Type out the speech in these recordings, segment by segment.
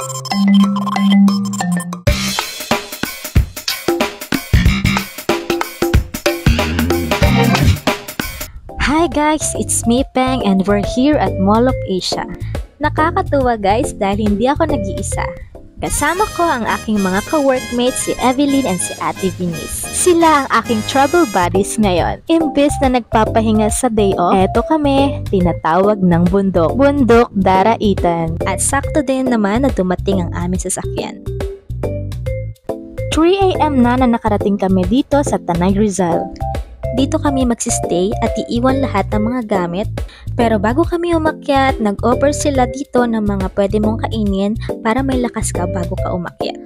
Hi guys, it's me Peng and we're here at Mall of Asia. Nakakatuwa guys dahil hindi ako nag-iisa. Kasama ko ang aking mga ka-workmates si Evelyn and si Ate Venice. Sila ang aking travel buddies ngayon. Imbes na nagpapahinga sa day off, eto kami, tinatawag ng bundok. Bundok Daraitan. At sakto din naman na dumating ang aming sasakyan. 3 AM na nakarating kami dito sa Tanay Rizal. Dito kami magsistay at iiwan lahat ng mga gamit. Pero bago kami umakyat, nag-offer sila dito ng mga pwede mong kainin para may lakas ka bago ka umakyat.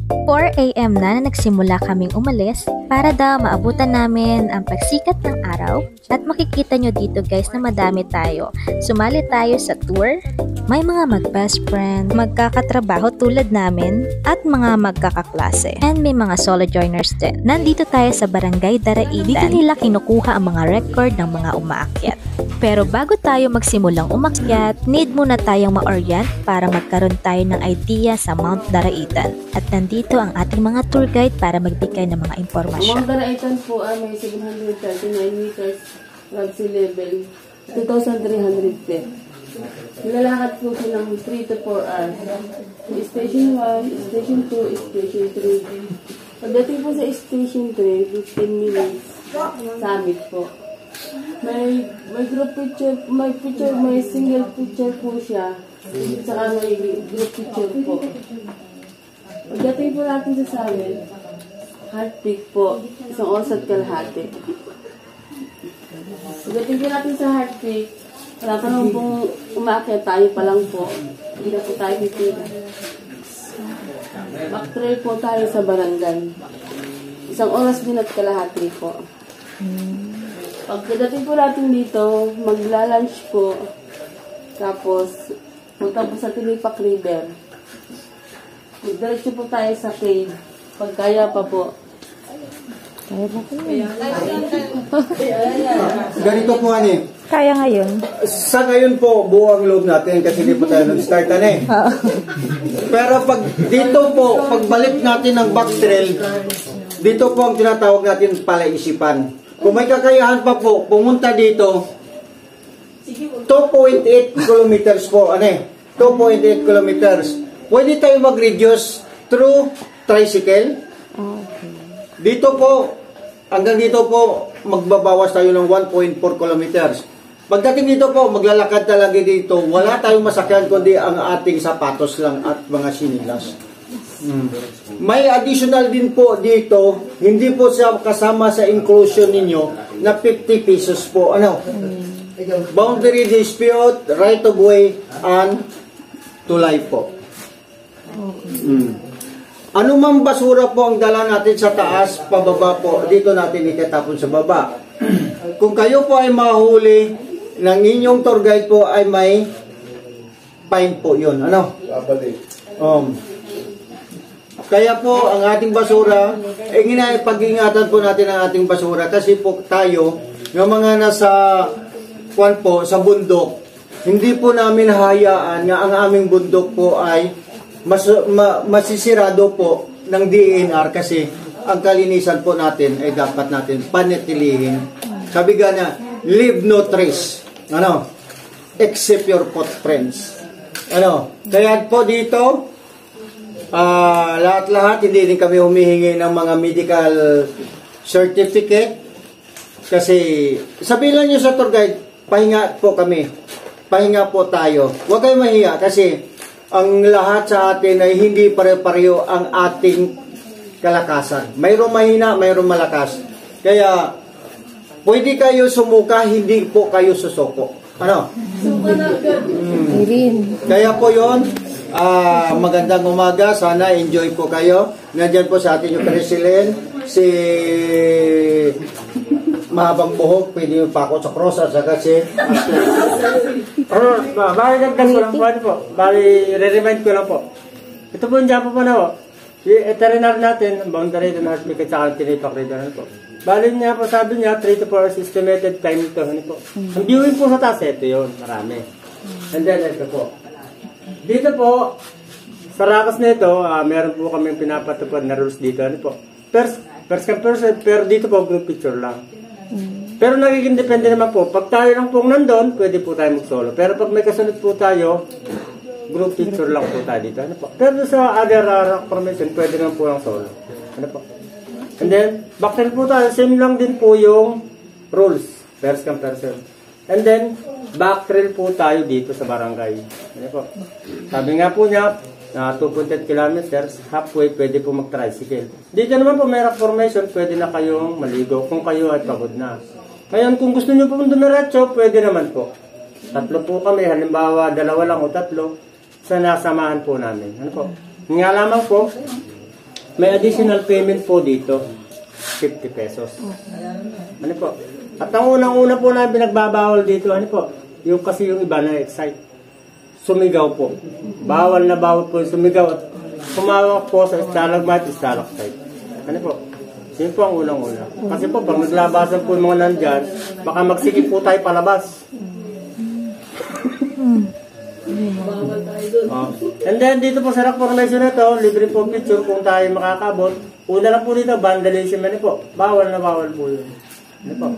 4 AM na nagsimula kaming umalis para daw maabutan namin ang pagsikat ng araw at makikita nyo dito guys na madami tayo. Sumali tayo sa tour. May mga mag-best friend, magkakatrabaho tulad namin at mga magkakaklase. And may mga solo joiners din. Nandito tayo sa Barangay Daraitan. Dito nila kinukuha ang mga record ng mga umaakyat. Pero bago tayo magsimulang umakyat, need muna tayong ma-orient para magkaroon tayo ng idea sa Mount Daraitan. At nandito ang ating mga tour guide para magbigay ng mga impormasyon. Mount Daraitan po ay may 739 meters flood sea level, 2,300 feet. Nilalakad po siya ng 3 to 4 hours. Station 1, Station 2, Station 3. Pagdating po sa Station 3, 15 minutes summit po. May group picture, may single picture po siya. Saka may group picture po. Pagdating po natin sa summit, heart peak po, isang oras at kalahati. Pagdating po natin sa heart peak, wala pa naman pong umakyat, tayo pa lang po. Hindi na po tayo pipila. Backtrail po tayo sa barangay. Isang oras din at kalahati po. Pagdating po natin dito, magla-lunch po. Tapos, punta po sa Tilipak River. Diretso po tayo sa cave. Pagkaya pa po. Ganito po ani. Kaya ngayon? Sa ngayon po, buo ang loob natin kasi hindi po tayo nag-start Pero pag dito po, pagbalik natin ng backtrail, dito po ang tinatawag natin palaisipan. Kung may kakayahan pa po, pumunta dito, 2.8 kilometers po, 2.8 kilometers. Pwede tayo mag-reduce through tricycle. Dito po, hanggang dito po, magbabawas tayo ng 1.4 kilometers. Pagdating dito po, maglalakad talaga dito. Wala tayong masakyan kundi ang ating sapatos lang at mga sinilas. May additional din po dito, hindi po siya kasama sa inclusion ninyo, na 50 pesos po. Boundary dispute, right of way, and tulay po. Ano mang basura po ang dala natin sa taas, pababa po, dito natin itatapon sa baba. Kung kayo po ay mahuli ng inyong tour guide po ay may fine po yun. Kaya po ang ating basura, pag-ingatan po natin ang ating basura kasi po tayo, yung mga nasa sa bundok, hindi po namin hayaan na ang aming bundok po ay masisirado po ng DNR kasi ang kalinisan po natin ay dapat natin panatilihin. Sabi nga na, leave no trace. Except your footprints. Kaya po dito, lahat-lahat, hindi din kami humihingi ng mga medical certificate. Kasi, sabihin lang nyo sa tour guide, pahinga po kami. Pahinga po tayo. Huwag kayo mahiya kasi ang lahat sa atin ay hindi pare-pareho ang ating kalakasan. Mayroong mahina, mayroong malakas. Kaya, pwede kayo sumuka, hindi po kayo susuko. Kaya po yun, magandang umaga. Sana enjoy po kayo. Nandiyan po sa atin yung President, si mahabang buhok, pwede yung pako sa cross at saka si bali nagdas ko lang po. Bali, re-remind ko lang po. Ito po yung Japo po na po. Yung veterinary natin, ang boundary doon na speak at saka Tilipak River po. Bali niya po, sabi niya, 3 to 4 hours estimated time ito. Ang viewing po sa taas, ito yun, marami. And then, ito po. Dito po, Sa rakas na ito, meron po kami pinapatupad na rules dito. Ano po? First come first, pero dito po group picture lang. Pero nagiging depende naman po. Pag tayo lang pong nandun, pwede po tayo mag-solo. Pero pag may kasunod po tayo, group picture lang po tayo dito. Ano po? Pero sa other rock formation, pwede naman po lang solo. Ano po? And then, backtrail po tayo. Same lang din po yung rules. First come first serve. And then, backtrail po tayo dito sa barangay. Ano po? Sabi nga po niya, 2.8 kilometers, halfway pwede po mag-tricycle. Dito naman po may rock formation, pwede na kayong maligo kung kayo ay pagod na. Ngayon, kung gusto nyo po dumiretso, pwede naman po. 3 po kami, halimbawa 2 lang o 3, sa nasamahan po namin. Ano po? Nga lamang po, may additional payment po dito, 50 pesos. Ano po? At ang unang-una po na binagbabawal dito, ano po? Yung kasi yung iba na excite. Sumigaw po. Bawal na bawal po yung sumigaw at kumawak po sa stalagmite, stalactite. Ano po? Yun po ang unang-una. Kasi po, pag naglabasan po yung mga nandyan, baka magsikip po tayo palabas. And then, dito po sa rock formation na ito, libre po picture kung tayo makakabot. Una lang po dito, vandalism. Ano po? Bawal na bawal po yun. Ano po?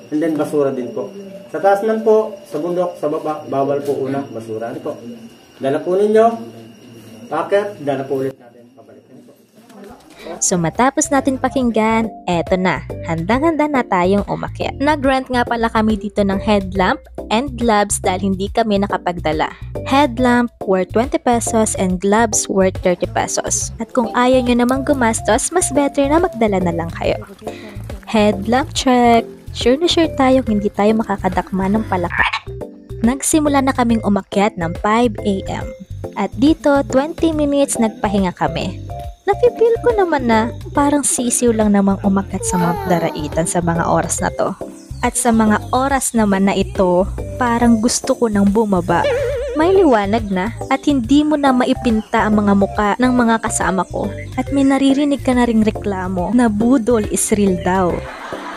And then, basura din po. Sa taas man po, sa bundok, sa baba, bawal po una, basura. Ano po? Dala po ninyo, packet, dala po ulit natin, pabalik. Ano po? So matapos natin pakinggan, eto na, handang-handa na tayong umakyat. Nag-rent nga pala kami dito ng headlamp and gloves dahil hindi kami nakapagdala. Headlamp worth 20 pesos and gloves worth 30 pesos. At kung ayaw nyo namang gumastos, mas better na magdala na lang kayo. Headlamp check! Sure na sure tayo hindi tayo makakadakma ng palaka. Nagsimula na kaming umakyat ng 5 AM. At dito, 20 minutes nagpahinga kami. Napipil ko naman na parang sisiw lang namang umakyat sa Mount Daraitan sa mga oras na to. At sa mga oras naman na ito, parang gusto ko nang bumaba. May liwanag na at hindi mo na maipinta ang mga muka ng mga kasama ko. At may naririnig ka na ring reklamo na budol is real daw.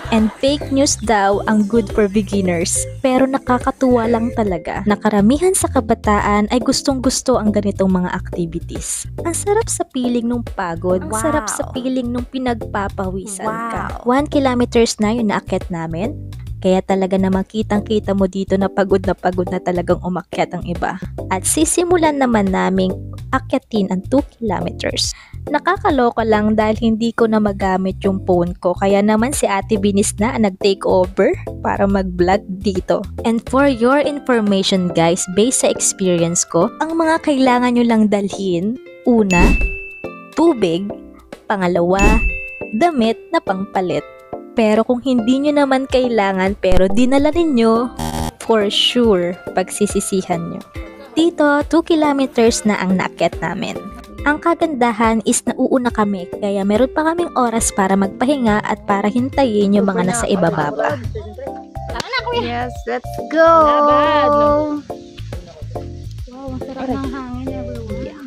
And fake news daw ang good for beginners. Pero nakakatuwa lang talaga na karamihan sa kabataan ay gustong-gusto ang ganitong mga activities. Ang sarap sa piling nung pagod, ang sarap sa piling nung pinagpapawisan ka. 1 kilometers na yung naakyat namin. Kaya talaga namang kitang-kita mo dito na pagod na talagang umakyat ang iba. At sisimulan naman naming akyatin ang 2 kilometers. Nakakaloka lang dahil hindi ko na magamit yung phone ko. Kaya naman si Ate Binis na nag-take over para mag-vlog dito. And for your information guys, based sa experience ko, ang mga kailangan nyo lang dalhin, una, tubig, pangalawa, damit na pangpalit. Pero kung hindi nyo naman kailangan pero dinala ninyo, for sure, pagsisisihan nyo. Dito, 2 kilometers na ang naakyat namin. Ang kagandahan is nauuna kami, kaya meron pa kaming oras para magpahinga at para hintayin yung mga nasa ibaba pa. Yes, let's go! Wow, ang sarap ng hangin everywhere.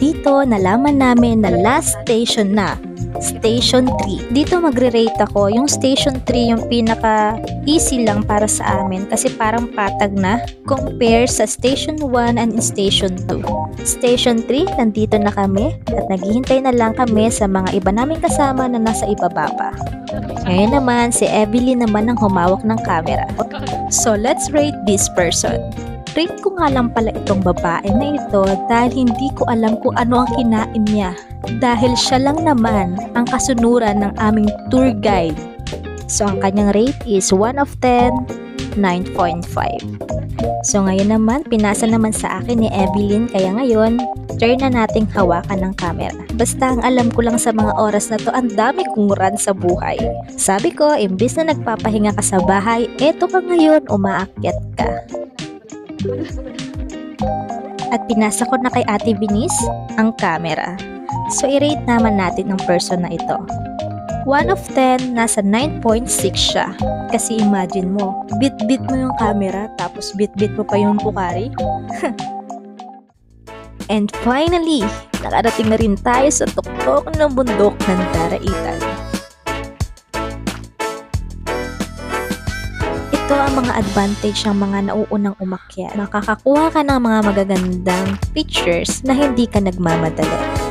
Dito, nalaman namin na last station na, Station 3. Dito magre-rate ako. Yung Station 3 yung pinaka-easy lang para sa amin kasi parang patag na compare sa Station 1 and Station 2. Station 3, nandito na kami at naghihintay na lang kami sa mga iba naming kasama na nasa ibaba pa. Ngayon naman, si Evelyn naman ang humawak ng camera. So, let's rate this person. Rate ko nga lang pala itong babae na ito dahil hindi ko alam kung ano ang kinain niya. Dahil siya lang naman ang kasunuran ng aming tour guide. So, ang kanyang rate is 1 of 10, 9.5. So, ngayon naman, pinasa naman sa akin ni Evelyn. Kaya ngayon, turn na nating hawakan ng camera. Basta ang alam ko lang sa mga oras na to, ang dami kong run sa buhay. Sabi ko, imbis na nagpapahinga ka sa bahay, eto ka ngayon, umaakyat ka. At pinasa ko na kay Ate Binis ang camera. So, i-rate naman natin ang person na ito. 1 of 10, nasa 9.6 siya. Kasi imagine mo, bit-bit mo yung camera, tapos bit-bit mo pa yung bukari. And finally, nakarating na rin tayo sa tuktok ng bundok ng Daraitan. Ito ang mga advantage ng mga nauunang umakyat. Makakakuha ka ng mga magagandang pictures na hindi ka nagmamadali.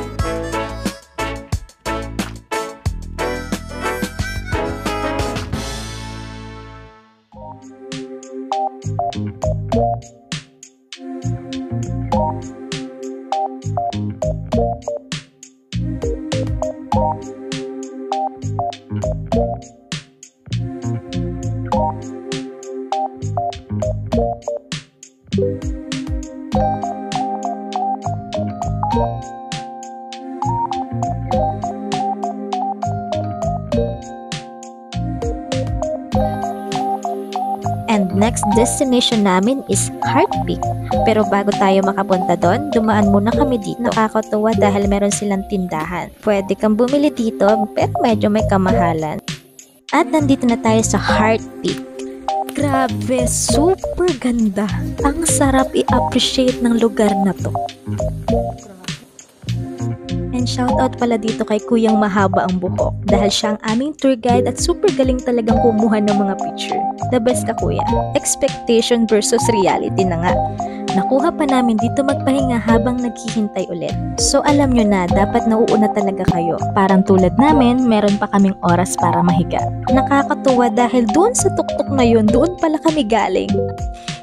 And next destination namin is Heart Peak. Pero bago tayo makapunta doon, dumaan muna kami dito. Nakakatuwa dahil meron silang tindahan. Pwede kang bumili dito, pero medyo may kamahalan. At nandito na tayo sa Heart Peak. Grabe, super ganda. Ang sarap i-appreciate ng lugar na to. And shoutout pala dito kay Kuyang Mahaba ang Buhok dahil siya ang aming tour guide at super galing talagang kumuha ng mga picture. The best ka, Kuya. Expectation versus reality na nga. Nakuha pa namin dito magpahinga habang naghihintay ulit. So alam nyo na, dapat nauuna talaga kayo. Parang tulad namin, meron pa kaming oras para mahiga. Nakakatuwa dahil doon sa tuktok na yun, doon pala kami galing.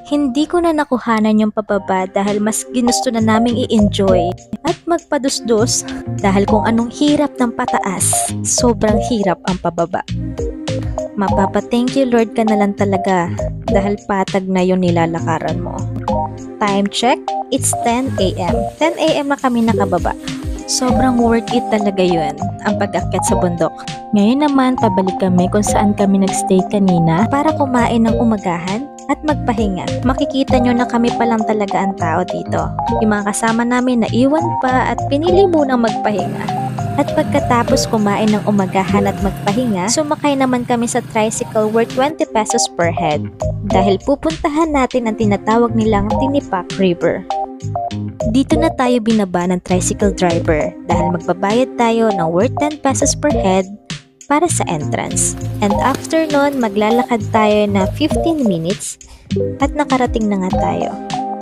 Hindi ko na nakuhanan yung pababa dahil mas ginusto na naming i-enjoy at magpadusdos dahil kung anong hirap ng pataas, sobrang hirap ang pababa. Mapapa-thank you Lord ka na lang talaga dahil patag na yung nilalakaran mo. Time check, it's 10 AM. 10 AM na kami nakababa. Sobrang worth it talaga yun, ang pag-akyat sa bundok. Ngayon naman, pabalik kami kung saan kami nagstay kanina para kumain ng umagahan at magpahinga. Makikita nyo na kami pa lang talaga ang tao dito. Yung mga kasama namin naiwan pa at pinili munang magpahinga. At pagkatapos kumain ng umagahan at magpahinga, sumakay naman kami sa tricycle worth 20 pesos per head dahil pupuntahan natin ang tinatawag nilang Tinipak River. Dito na tayo binaba ng tricycle driver dahil magbabayad tayo ng worth 10 pesos per head para sa entrance. And after nun, maglalakad tayo na 15 minutes at nakarating na nga tayo.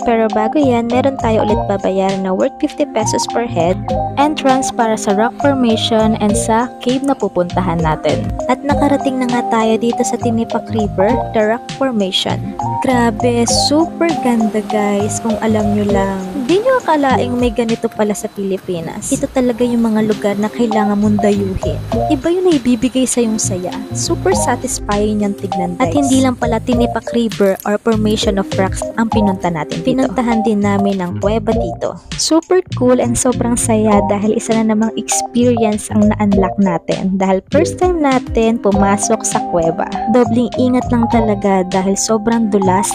Pero bago yan, meron tayo ulit babayaran na worth 50 pesos per head entrance para sa rock formation and sa cave na pupuntahan natin. At nakarating na nga tayo dito sa Tinipak River, the rock formation. Grabe, super ganda guys kung alam nyo lang. Hindi nyo akalaing may ganito pala sa Pilipinas. Ito talaga yung mga lugar na kailangan mong dayuhin. Iba yung naibibigay sa yung saya. Super satisfying yung tignan guys. At hindi lang pala Tinipak River or formation of rocks ang pinunta natin dito. Pinuntahan din namin ang kuweba dito. Super cool and sobrang saya dahil isa na namang experience ang na-unlock natin. Dahil first time natin pumasok sa kuweba. Dobling ingat lang talaga dahil sobrang dulas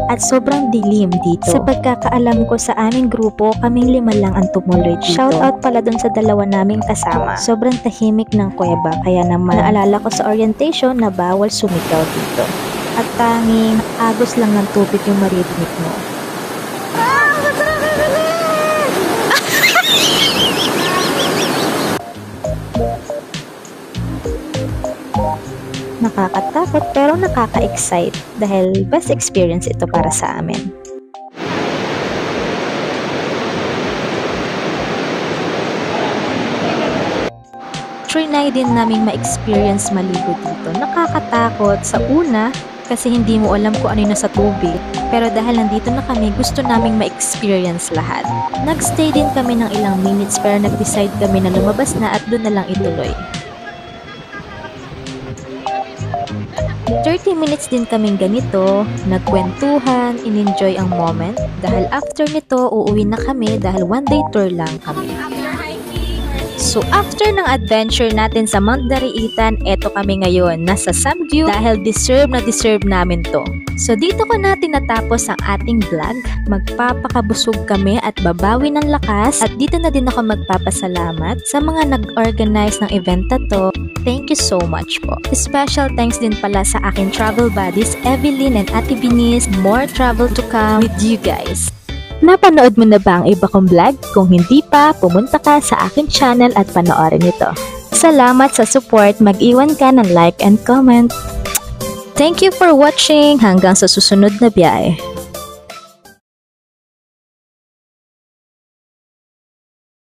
at sobrang dilim dito. Sa pagkakaalam ko sa aming grupo, kaming 5 lang ang tumuloy dito. Shoutout pala dun sa 2 naming kasama. Sobrang tahimik ng kuweba, kaya naman naalala ko sa orientation na bawal sumigaw dito. At tanging agos lang ng tubig yung maririnig mo. Nakakatakot pero nakaka-excite dahil best experience ito para sa amin. Trinay din naming ma-experience maligo dito. Nakakatakot sa una kasi hindi mo alam kung ano yung nasa tubig. Pero dahil nandito na kami, gusto naming ma-experience lahat. Nagstay din kami ng ilang minutes pero nag-decide kami na lumabas na at doon na lang ituloy. 30 minutes din kaming ganito, nagkwentuhan, in-enjoy ang moment. Dahil after nito, uuwi na kami dahil one day tour lang kami. So after ng adventure natin sa Mount Dariitan, eto kami ngayon, nasa Samgyu dahil deserve namin to. So dito ko na tinatapos ang ating vlog. Magpapakabusog kami at babawi ng lakas at dito na din ako magpapasalamat sa mga nag-organize ng event na to. Thank you so much po. Special thanks din pala sa aking travel buddies, Evelyn and Ate Binis. More travel to come with you guys. Napanood mo na ba ang iba kong vlog? Kung hindi pa, pumunta ka sa aking channel at panoorin ito. Salamat sa support. Mag-iwan ka ng like and comment. Thank you for watching. Hanggang sa susunod na biyahe.